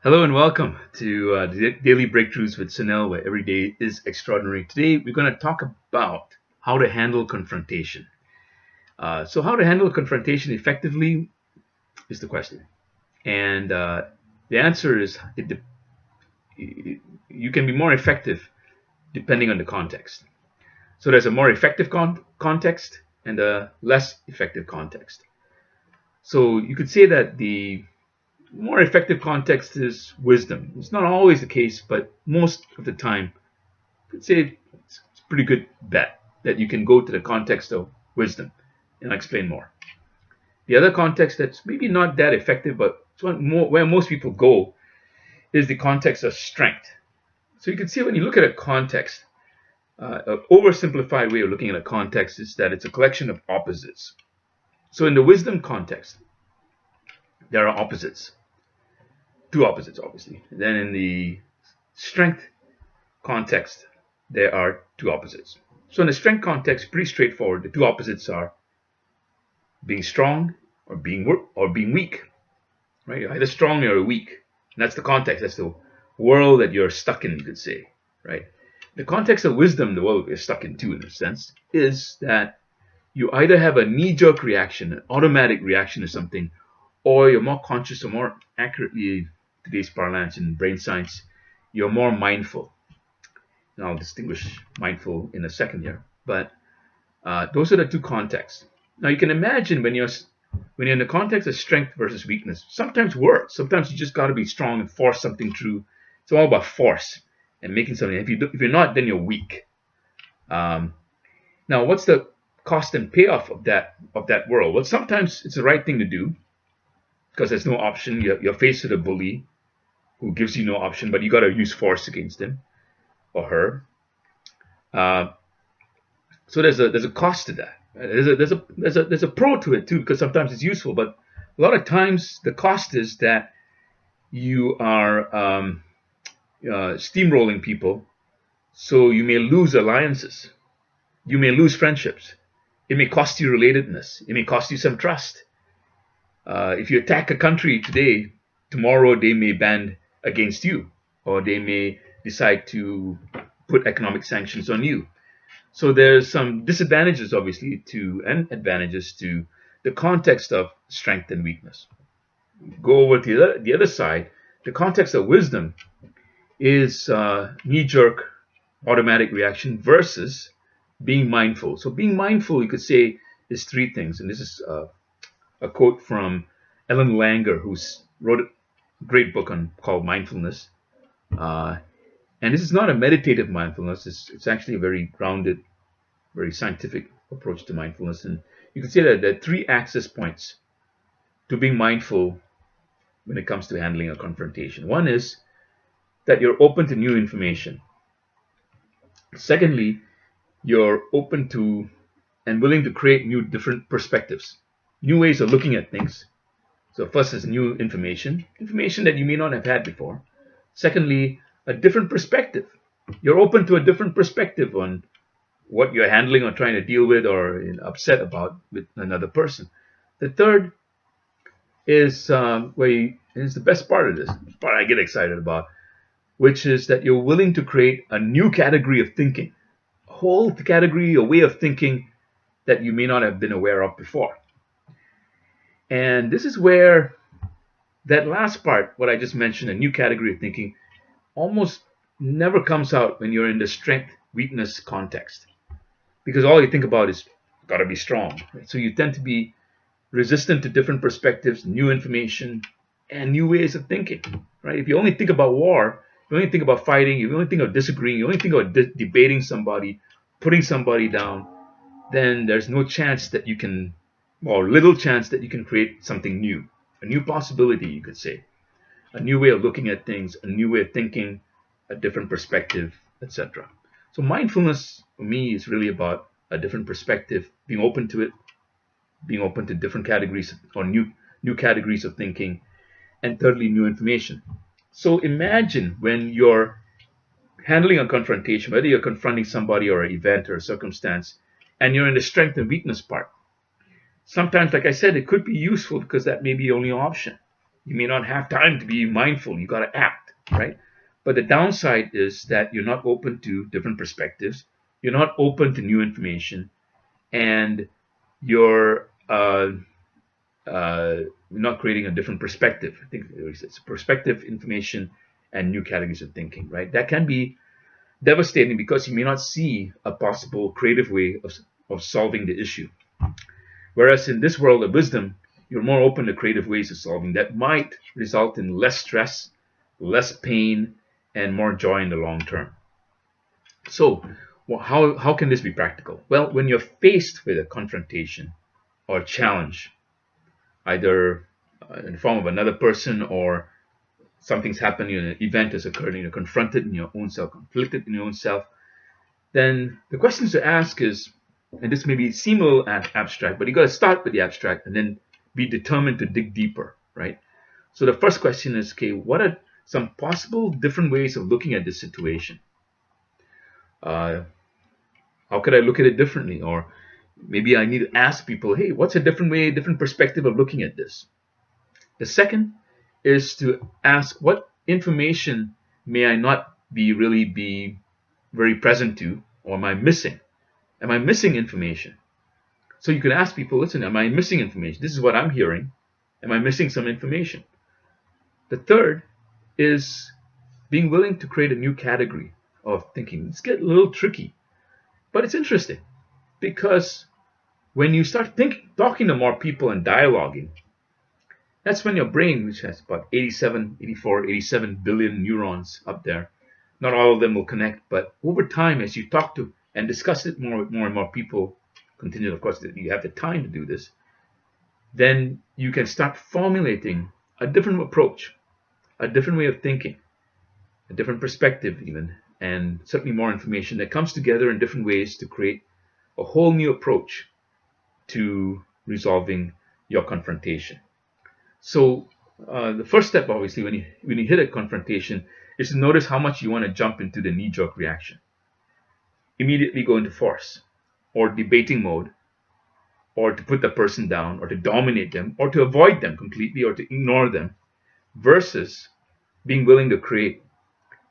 Hello and welcome to Daily Breakthroughs with Sunil, where every day is extraordinary. Today, we're going to talk about how to handle confrontation. How to handle confrontation effectively is the question. And the answer is you can be more effective depending on the context. So, there's a more effective context and a less effective context. So, you could say that the more effective context is wisdom. It's not always the case, but most of the time, I'd say it's a pretty good bet that you can go to the context of wisdom, and I'll explain more. The other context that's maybe not that effective, but it's where most people go, is the context of strength. So you can see when you look at a context, an oversimplified way of looking at a context is that it's a collection of opposites. So in the wisdom context, there are opposites. Two opposites, obviously. Then in the strength context, there are two opposites. So in the strength context, pretty straightforward. The two opposites are being strong or being weak. Right? You're either strong or weak. And that's the context. That's the world that you're stuck in, you could say. Right? The context of wisdom, the world you're stuck in too, in a sense, is that you either have a knee-jerk reaction, an automatic reaction to something, or you're more conscious or more accurately, today's parlance in brain science, you're more mindful. And I'll distinguish mindful in a second here. But those are the two contexts. Now you can imagine when you're in the context of strength versus weakness, sometimes works. Sometimes you just got to be strong and force something through. It's all about force and making something. If you're not, then you're weak. Now, what's the cost and payoff of that world? Well, sometimes it's the right thing to do because there's no option. You're faced with a bully who gives you no option, but you got to use force against him or her. So there's a cost to that. There's a pro to it too, because sometimes it's useful, but a lot of times the cost is that you are steamrolling people, so you may lose alliances, you may lose friendships, it may cost you relatedness, it may cost you some trust. If you attack a country today, tomorrow they may band against you, or they may decide to put economic sanctions on you. So there's some disadvantages, obviously, and advantages to the context of strength and weakness. Go over to the other side. The context of wisdom is knee-jerk, automatic reaction versus being mindful. So being mindful, you could say, is three things. And this is a quote from Ellen Langer, who wrote a great book called Mindfulness. And this is not a meditative mindfulness. It's actually a very grounded, very scientific approach to mindfulness. And you can say that there are three access points to being mindful when it comes to handling a confrontation. One is that you're open to new information. Secondly, you're open to and willing to create different perspectives, new ways of looking at things. So first is new information that you may not have had before. Secondly, a different perspective. You're open to a different perspective on what you're handling or trying to deal with or upset about with another person. The third is is the best part of this, the part I get excited about, which is that you're willing to create a new category of thinking, a whole category, a way of thinking that you may not have been aware of before. And this is where that last part, what I just mentioned, a new category of thinking, almost never comes out when you're in the strength weakness context, because all you think about is got to be strong. Right? So you tend to be resistant to different perspectives, new information, and new ways of thinking. Right? If you only think about war, you only think about fighting, you only think of disagreeing, you only think about debating somebody, putting somebody down, then there's no chance that you can, or little chance that you can create something new, a new possibility, you could say, a new way of looking at things, a new way of thinking, a different perspective, etc. So mindfulness for me is really about a different perspective, being open to it, being open to different categories or new categories of thinking, and thirdly, new information. So imagine when you're handling a confrontation, whether you're confronting somebody or an event or a circumstance, and you're in the strength and weakness part. Sometimes, like I said, it could be useful because that may be the only option. You may not have time to be mindful. You got to act, right? But the downside is that you're not open to different perspectives. You're not open to new information, and you're not creating a different perspective. I think it's perspective, information, and new categories of thinking, right? That can be devastating because you may not see a possible creative way of solving the issue. Whereas in this world of wisdom, you're more open to creative ways of solving that might result in less stress, less pain, and more joy in the long term. So, how can this be practical? Well, when you're faced with a confrontation or a challenge, either in the form of another person or something's happened, an event has occurred, and you're confronted in your own self, conflicted in your own self, then the questions to ask is, and this may seem a little abstract, but you got to start with the abstract and then be determined to dig deeper, right? So the first question is, okay, what are some possible different ways of looking at this situation? How could I look at it differently? Or maybe I need to ask people, hey, what's a different way, different perspective of looking at this? The second is to ask, what information may I not really be very present to, or am I missing? Am I missing information? So you can ask people, listen, am I missing information? This is what I'm hearing. Am I missing some information? The third is being willing to create a new category of thinking. It's get a little tricky, but it's interesting because when you start talking to more people and dialoguing, that's when your brain, which has about 87 billion neurons up there, not all of them will connect, but over time, as you talk to and discuss it more with more and more people, continue, of course, that you have the time to do this, then you can start formulating a different approach, a different way of thinking, a different perspective even, and certainly more information that comes together in different ways to create a whole new approach to resolving your confrontation. So the first step, obviously, when you hit a confrontation, is to notice how much you want to jump into the knee-jerk reaction. Immediately go into force, or debating mode, or to put the person down, or to dominate them, or to avoid them completely, or to ignore them, versus being willing to create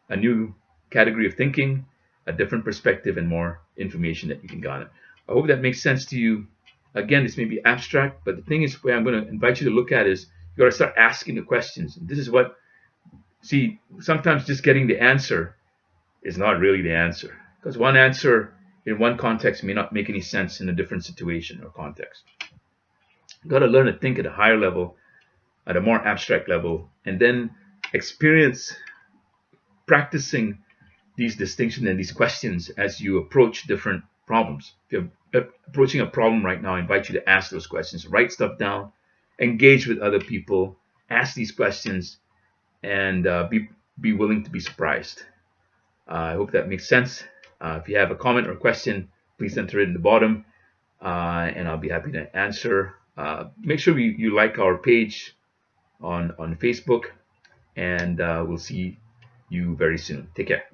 a new category of thinking, a different perspective, and more information that you can garner. I hope that makes sense to you. Again, this may be abstract, but the thing is, where I'm going to invite you to look at is, you got to start asking the questions. And this is what, see, sometimes just getting the answer is not really the answer. Because one answer in one context may not make any sense in a different situation or context. You got to learn to think at a higher level, at a more abstract level, and then experience practicing these distinctions and these questions as you approach different problems. If you're approaching a problem right now, I invite you to ask those questions, write stuff down, engage with other people, ask these questions, and be willing to be surprised. I hope that makes sense. If you have a comment or question, please enter it in the bottom, and I'll be happy to answer. Make sure you like our page on Facebook, and we'll see you very soon. Take care.